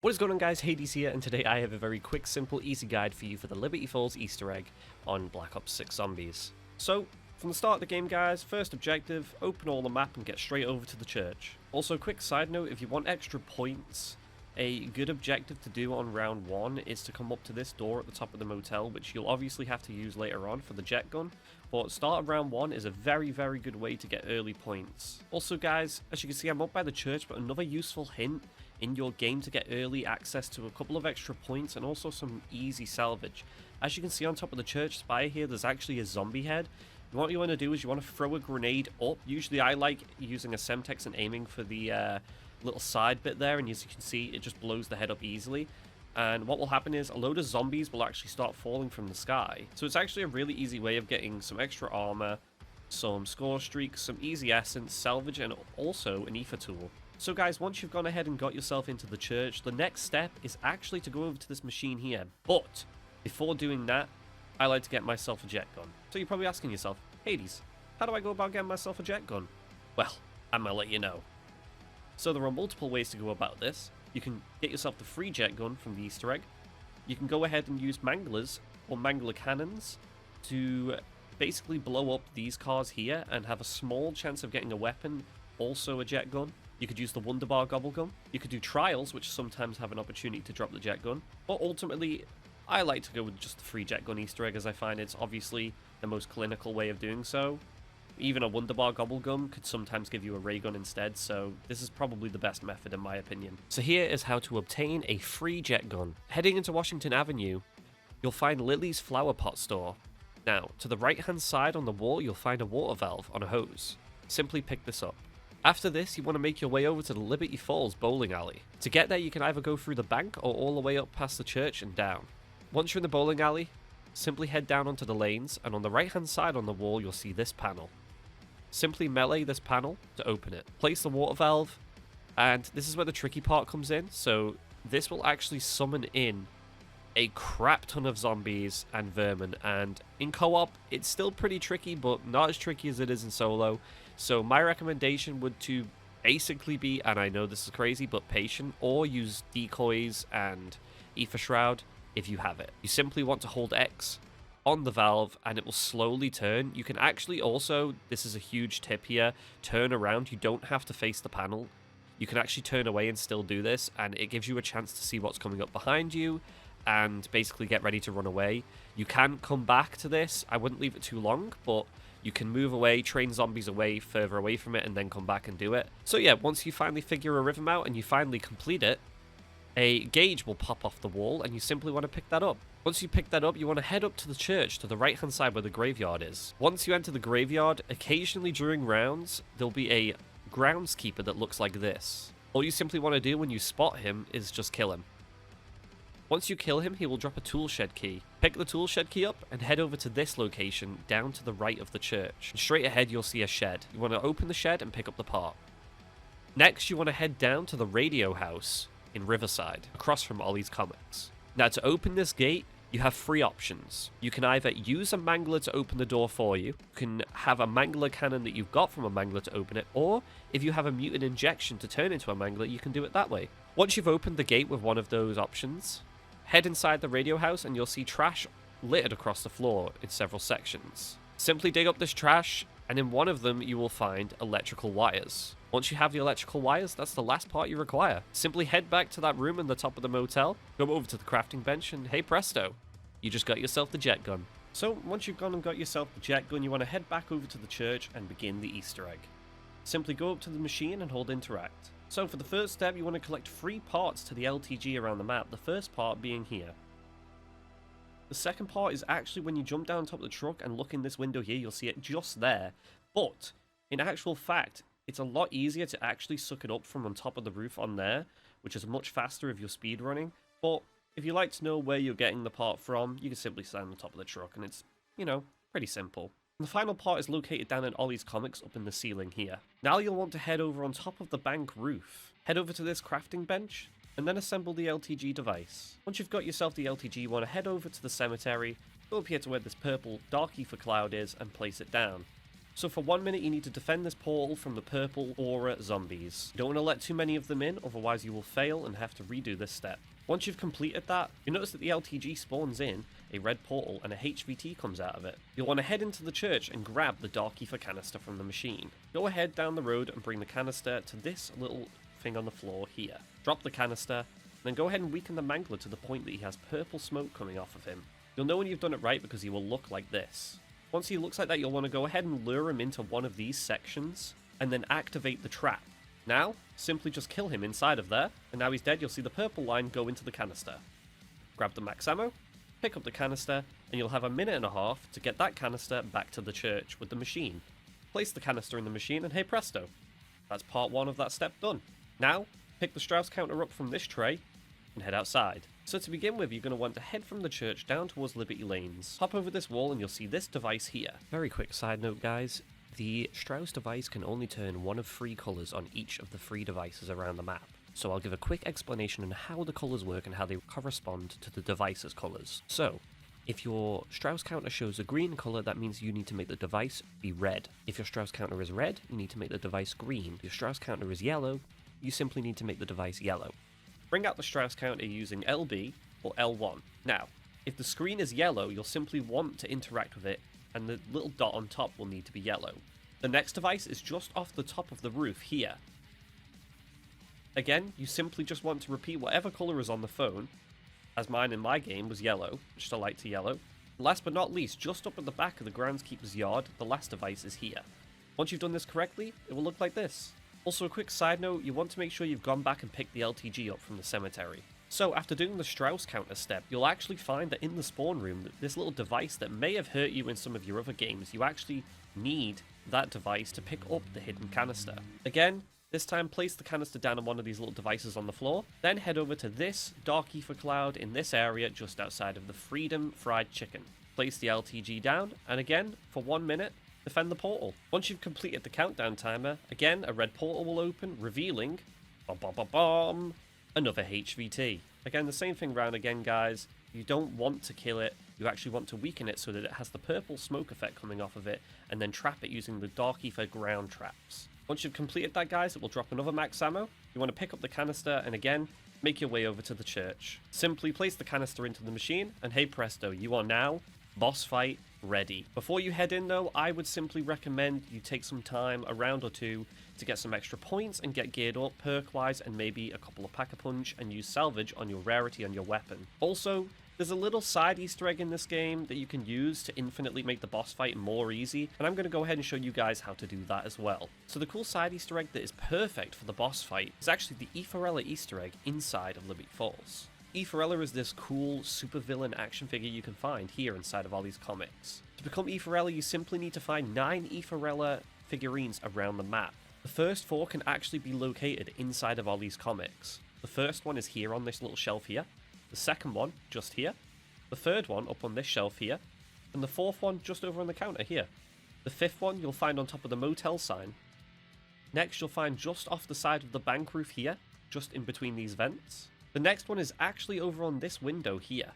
What is going on, guys? Hades here, and today I have a very quick, simple, easy guide for you for the Liberty Falls Easter egg on Black Ops 6 Zombies. So, from the start of the game, guys, first objective, open all the map and get straight over to the church. Also, quick side note, if you want extra points, a good objective to do on round 1 is to come up to this door at the top of the motel, which you'll obviously have to use later on for the jet gun, but start of round 1 is a very good way to get early points. Also, guys, as you can see, I'm up by the church, but another useful hint in your game to get early access to a couple of extra points and also some easy salvage. As you can see on top of the church spire here, there's actually a zombie head. What you want to do is you want to throw a grenade up. Usually I like using a Semtex and aiming for the little side bit there, and as you can see, it just blows the head up easily. And what will happen is a load of zombies will actually start falling from the sky. So it's actually a really easy way of getting some extra armor, some score streaks, some easy essence, salvage, and also an ether tool. So guys, once you've gone ahead and got yourself into the church, the next step is actually to go over to this machine here. But before doing that, I like to get myself a jet gun. So you're probably asking yourself, Hades, how do I go about getting myself a jet gun? Well, I'm gonna let you know. So there are multiple ways to go about this. You can get yourself the free jet gun from the Easter egg. You can go ahead and use manglers or mangler cannons to basically blow up these cars here and have a small chance of getting a weapon, also a jet gun. You could use the Wunderbar Gobblegum. You could do trials, which sometimes have an opportunity to drop the jet gun. But ultimately, I like to go with just the free jet gun Easter egg, as I find it's obviously the most clinical way of doing so. Even a Wunderbar Gobblegum could sometimes give you a ray gun instead, so this is probably the best method in my opinion. So here is how to obtain a free jet gun. Heading into Washington Avenue, you'll find Lily's Flower Pot Store. Now, to the right hand side on the wall, you'll find a water valve on a hose. Simply pick this up. After this, you want to make your way over to the Liberty Falls bowling alley. To get there, you can either go through the bank or all the way up past the church and down. Once you're in the bowling alley, simply head down onto the lanes, and on the right hand side on the wall, you'll see this panel. Simply melee this panel to open it. Place the water valve, and this is where the tricky part comes in. So this will actually summon in a crap ton of zombies and vermin, and in co-op it's still pretty tricky, but not as tricky as it is in solo. So my recommendation would to basically be, and I know this is crazy, but patient, or use decoys and ether shroud if you have it. You simply want to hold X on the valve and it will slowly turn. You can actually also, this is a huge tip here, turn around. You don't have to face the panel. You can actually turn away and still do this, and it gives you a chance to see what's coming up behind you and basically get ready to run away. You can come back to this. I wouldn't leave it too long, but you can move away, train zombies away, further away from it, and then come back and do it. So yeah, once you finally figure a rhythm out and you finally complete it, a gauge will pop off the wall, and you simply want to pick that up. Once you pick that up, you want to head up to the church to the right hand side where the graveyard is. Once you enter the graveyard, occasionally during rounds, there'll be a groundskeeper that looks like this. All you simply want to do when you spot him is just kill him. Once you kill him, he will drop a tool shed key. Pick the tool shed key up and head over to this location down to the right of the church. And straight ahead, you'll see a shed. You want to open the shed and pick up the part. Next, you want to head down to the radio house in Riverside, across from Ollie's Comics. Now, to open this gate, you have 3 options. You can either use a mangler to open the door for you, you can have a mangler cannon that you've got from a mangler to open it, or if you have a mutant injection to turn into a mangler, you can do it that way. Once you've opened the gate with one of those options, head inside the radio house and you'll see trash littered across the floor in several sections. Simply dig up this trash, and in one of them you will find electrical wires. Once you have the electrical wires, that's the last part you require. Simply head back to that room in the top of the motel, go over to the crafting bench, and hey presto, you just got yourself the jet gun. So once you've gone and got yourself the jet gun, you want to head back over to the church and begin the Easter egg. Simply go up to the machine and hold interact. So for the first step, you want to collect 3 parts to the LTG around the map, the first part being here. The second part is actually when you jump down top of the truck and look in this window here, you'll see it just there. But in actual fact, it's a lot easier to actually suck it up from on top of the roof on there, which is much faster if you're speed running. But if you like to know where you're getting the part from, you can simply stand on top of the truck, and it's, you know, pretty simple. And the final part is located down in Ollie's Comics up in the ceiling here. Now you'll want to head over on top of the bank roof. Head over to this crafting bench, and then assemble the LTG device. Once you've got yourself the LTG, you want to head over to the cemetery, go up here to where this purple dark ether cloud is, and place it down. So for 1 minute you need to defend this portal from the purple aura zombies. You don't want to let too many of them in, otherwise you will fail and have to redo this step. Once you've completed that, you notice that the LTG spawns in a red portal and a HVT comes out of it. You'll want to head into the church and grab the Dark Ether canister from the machine. Go ahead down the road and bring the canister to this little thing on the floor here. Drop the canister, and then go ahead and weaken the Mangler to the point that he has purple smoke coming off of him. You'll know when you've done it right because he will look like this. Once he looks like that, you'll want to go ahead and lure him into one of these sections, and then activate the trap. Now, simply just kill him inside of there, and now he's dead. You'll see the purple line go into the canister. Grab the max ammo, pick up the canister, and you'll have a minute and a half to get that canister back to the church with the machine. Place the canister in the machine, and hey presto, that's part 1 of that step done. Now, pick the Strauss counter up from this tray, and head outside. So to begin with, you're going to want to head from the church down towards Liberty Lanes. Hop over this wall and you'll see this device here. Very quick side note, guys. The Strauss device can only turn one of 3 colours on each of the 3 devices around the map. So I'll give a quick explanation on how the colours work and how they correspond to the device's colours. So, if your Strauss counter shows a green colour, that means you need to make the device be red. If your Strauss counter is red, you need to make the device green. If your Strauss counter is yellow, you simply need to make the device yellow. Bring out the Strauss counter using LB or L1. Now, if the screen is yellow, you'll simply want to interact with it, and the little dot on top will need to be yellow. The next device is just off the top of the roof here. Again, you simply just want to repeat whatever colour is on the phone, as mine in my game was yellow, just a light to yellow. Last but not least, just up at the back of the groundskeeper's yard, the last device is here. Once you've done this correctly, it will look like this. Also, a quick side note, you want to make sure you've gone back and picked the LTG up from the cemetery. So, after doing the Strauss counter step, you'll actually find that in the spawn room, this little device that may have hurt you in some of your other games, you actually need that device to pick up the hidden canister. Again, this time place the canister down on one of these little devices on the floor, then head over to this Dark Ether cloud in this area just outside of the Freedom Fried Chicken. Place the LTG down, and again, for 1 minute, defend the portal. Once you've completed the countdown timer, again, a red portal will open, revealing, another HVT. Again, the same thing round again, guys. You don't want to kill it, you actually want to weaken it so that it has the purple smoke effect coming off of it, and then trap it using the Dark Ether ground traps. Once you've completed that, guys, it will drop another max ammo. You want to pick up the canister, and again, make your way over to the church. Simply place the canister into the machine, and hey presto, you are now boss fight ready. Before you head in though, I would simply recommend you take some time, a round or 2, to get some extra points and get geared up perk-wise, and maybe a couple of pack-a-punch, and use salvage on your rarity on your weapon. Also, there's a little side Easter egg in this game that you can use to infinitely make the boss fight more easy, and I'm going to go ahead and show you guys how to do that as well. So the cool side Easter egg that is perfect for the boss fight is actually the Aetherella Easter egg inside of Liberty Falls. Aetherella is this cool supervillain action figure you can find here inside of all these comics. To become Aetherella, you simply need to find 9 Aetherella figurines around the map. The first 4 can actually be located inside of all these comics. The first one is here on this little shelf here. The second one, just here. The third one up on this shelf here. And the 4th one just over on the counter here. The 5th one you'll find on top of the motel sign. Next you'll find just off the side of the bank roof here, just in between these vents. The next one is actually over on this window here.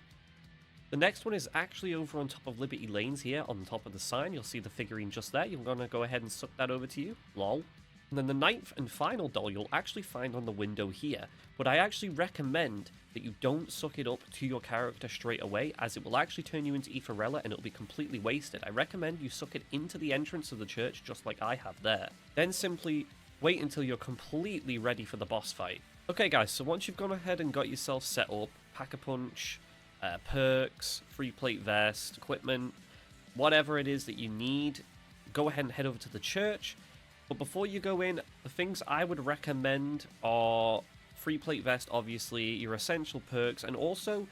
The next one is actually over on top of Liberty Lanes here, on top of the sign. You'll see the figurine just there. You're going to go ahead and suck that over to you. Lol. And then the 9th and final doll you'll actually find on the window here. But I actually recommend that you don't suck it up to your character straight away, as it will actually turn you into Aetherella and it'll be completely wasted. I recommend you suck it into the entrance of the church, just like I have there. Then simply wait until you're completely ready for the boss fight. Okay guys, so once you've gone ahead and got yourself set up, pack-a-punch, perks, free plate vest, equipment, whatever it is that you need, go ahead and head over to the church. But before you go in, the things I would recommend are free plate vest, obviously, your essential perks, and also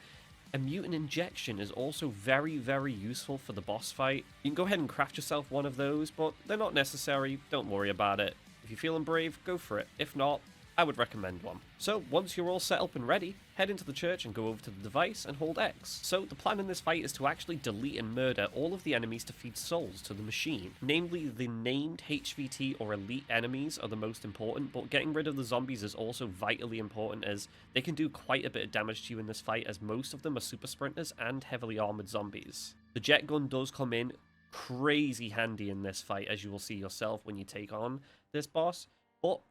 a mutant injection is also very, very useful for the boss fight. You can go ahead and craft yourself one of those, but they're not necessary, don't worry about it. If you're feeling brave, go for it. If not, I would recommend one. So, once you're all set up and ready, head into the church and go over to the device and hold X. So, the plan in this fight is to actually delete and murder all of the enemies to feed souls to the machine. Namely, the named HVT or elite enemies are the most important, but getting rid of the zombies is also vitally important, as they can do quite a bit of damage to you in this fight, as most of them are super sprinters and heavily armored zombies. The jet gun does come in crazy handy in this fight, as you will see yourself when you take on this boss. But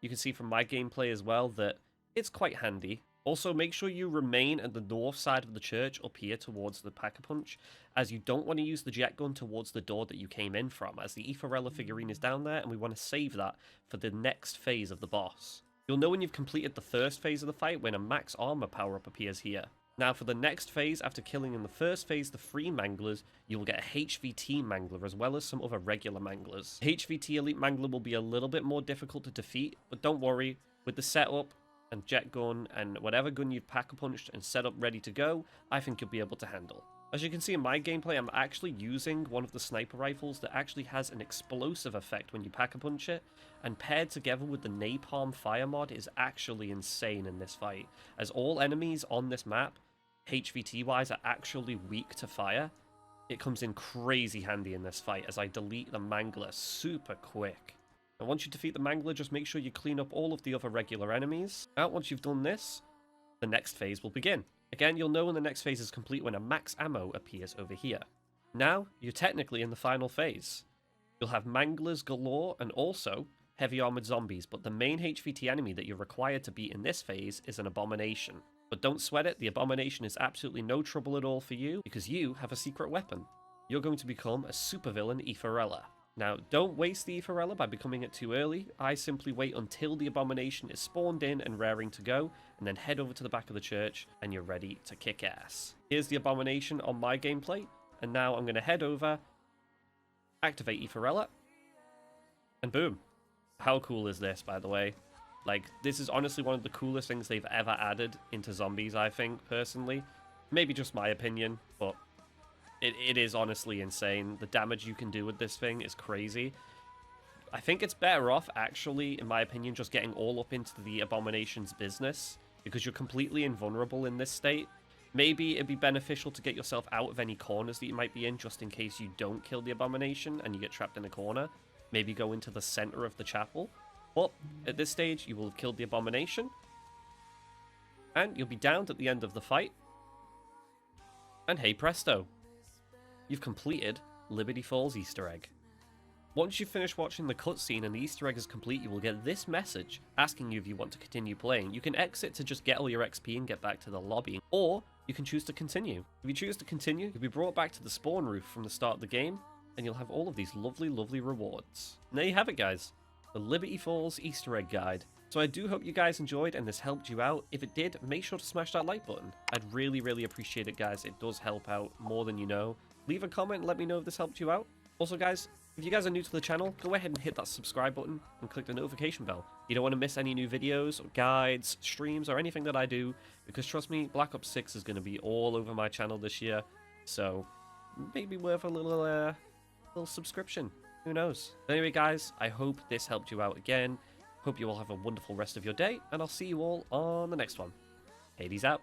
you can see from my gameplay as well that it's quite handy. Also, make sure you remain at the north side of the church up here towards the Pack-a-Punch, as you don't want to use the jet gun towards the door that you came in from, as the Aetherella figurine is down there, and we want to save that for the next phase of the boss. You'll know when you've completed the first phase of the fight when a max armor power-up appears here. Now for the next phase, after killing in the first phase the 3 Manglers, you will get a HVT Mangler as well as some other regular Manglers. HVT Elite Mangler will be a little bit more difficult to defeat, but don't worry, with the setup and jet gun and whatever gun you've Pack-a-Punched and set up ready to go, I think you'll be able to handle. As you can see in my gameplay, I'm actually using one of the sniper rifles that actually has an explosive effect when you Pack-a-Punch it, and paired together with the Napalm Fire mod is actually insane in this fight, as all enemies on this map, HVT-wise, are actually weak to fire. It comes in crazy handy in this fight as I delete the Mangler super quick. And once you defeat the Mangler, just make sure you clean up all of the other regular enemies. Now, once you've done this, the next phase will begin. Again, you'll know when the next phase is complete when a max ammo appears over here. Now, you're technically in the final phase. You'll have Manglers galore and also heavy armored zombies, but the main HVT enemy that you're required to beat in this phase is an Abomination. But don't sweat it, the Abomination is absolutely no trouble at all for you because you have a secret weapon. You're going to become a supervillain Aetherella. Now, don't waste the Aetherella by becoming it too early. I simply wait until the Abomination is spawned in and raring to go, and then head over to the back of the church, and you're ready to kick ass. Here's the Abomination on my gameplay, and now I'm going to head over, activate Aetherella, and boom. How cool is this, by the way? Like, this is honestly one of the coolest things they've ever added into zombies, I think, personally. Maybe just my opinion, but it is honestly insane. The damage you can do with this thing is crazy. I think it's better off, actually, in my opinion, just getting all up into the Abomination's business, because you're completely invulnerable in this state. Maybe it'd be beneficial to get yourself out of any corners that you might be in, just in case you don't kill the Abomination and you get trapped in a corner. Maybe go into the center of the chapel. But at this stage, you will have killed the Abomination, and you'll be downed at the end of the fight. And hey presto, you've completed Liberty Falls Easter egg. Once you've finished watching the cutscene and the Easter egg is complete, you will get this message asking you if you want to continue playing. You can exit to just get all your XP and get back to the lobby, or you can choose to continue. If you choose to continue, you'll be brought back to the spawn roof from the start of the game, and you'll have all of these lovely, lovely rewards. And there you have it, guys. The Liberty Falls Easter egg guide. So I do hope you guys enjoyed and this helped you out. If it did, make sure to smash that like button. I'd really, really appreciate it, guys. It does help out more than you know. Leave a comment and let me know if this helped you out. Also, guys, if you guys are new to the channel, go ahead and hit that subscribe button and click the notification bell. You don't want to miss any new videos, or guides, streams, or anything that I do, because trust me, Black Ops 6 is going to be all over my channel this year. So, maybe worth a little subscription. Who knows? But anyway, guys, I hope this helped you out again. Hope you all have a wonderful rest of your day, and I'll see you all on the next one. Hades out.